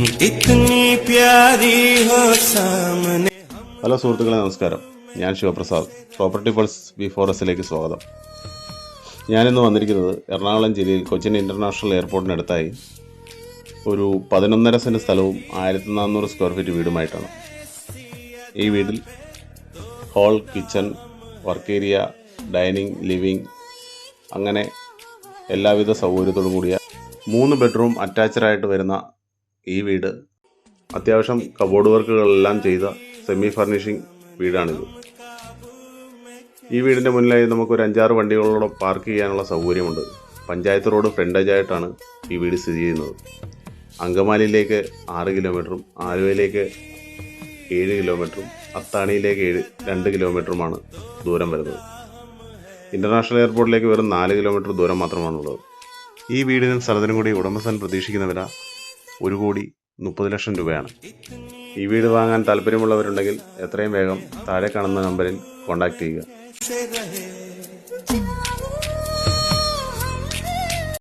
इतनी प्यारी हो सामने. ഹലോ സുഹൃത്തുക്കളെ, നമസ്കാരം. ഞാൻ ശിവപ്രസാദ്. പ്രോപ്പർട്ടി പൾസ് B4Sലേക്ക് സ്വാഗതം. ഞാനിന്ന് വന്നിരിക്കുന്നത് എറണാകുളം ജില്ലയിൽ കൊച്ചിൻ ഇൻ്റർനാഷണൽ എയർപോർട്ടിനടുത്തായി ഒരു 11.5 സെൻറ്റ് സ്ഥലവും 1400 സ്ക്വയർ ഫീറ്റ് വീടുമായിട്ടാണ്. ഈ വീട്ടിൽ hall, kitchen, work area, dining, living അങ്ങനെ എല്ലാവിധ സൗകര്യത്തോടും കൂടിയ 3 ബെഡ്റൂം അറ്റാച്ച്ഡായിട്ട് വരുന്ന ഈ വീട് അത്യാവശ്യം കബോർഡ് വർക്കുകളെല്ലാം ചെയ്ത സെമി ഫർണിഷിംഗ് വീടാണിത്. ഈ വീടിൻ്റെ മുന്നിലായി നമുക്കൊരു 5-6 വണ്ടികളോടെ പാർക്ക് ചെയ്യാനുള്ള സൗകര്യമുണ്ട്. പഞ്ചായത്ത് റോഡ് ഫ്രണ്ടേജായിട്ടാണ് ഈ വീട് സ്ഥിതി ചെയ്യുന്നത്. അങ്കമാലിയിലേക്ക് 6 കിലോമീറ്ററും ആലുവയിലേക്ക് 7 കിലോമീറ്ററും അത്താണിയിലേക്ക് 2 കിലോമീറ്ററുമാണ് ദൂരം വരുന്നത്. ഇൻ്റർനാഷണൽ എയർപോർട്ടിലേക്ക് വെറും 4 കിലോമീറ്റർ ദൂരം മാത്രമാണുള്ളത്. ഈ വീടിനും സ്ഥലത്തിനും കൂടി ഉടമസ്ഥൻ പ്രതീക്ഷിക്കുന്ന വില 1,30,00,000 രൂപയാണ്. ഈ വീട് വാങ്ങാൻ താല്പര്യമുള്ളവരുണ്ടെങ്കിൽ എത്രയും വേഗം താഴെ കാണുന്ന നമ്പറിൽ കോൺടാക്റ്റ് ചെയ്യുക.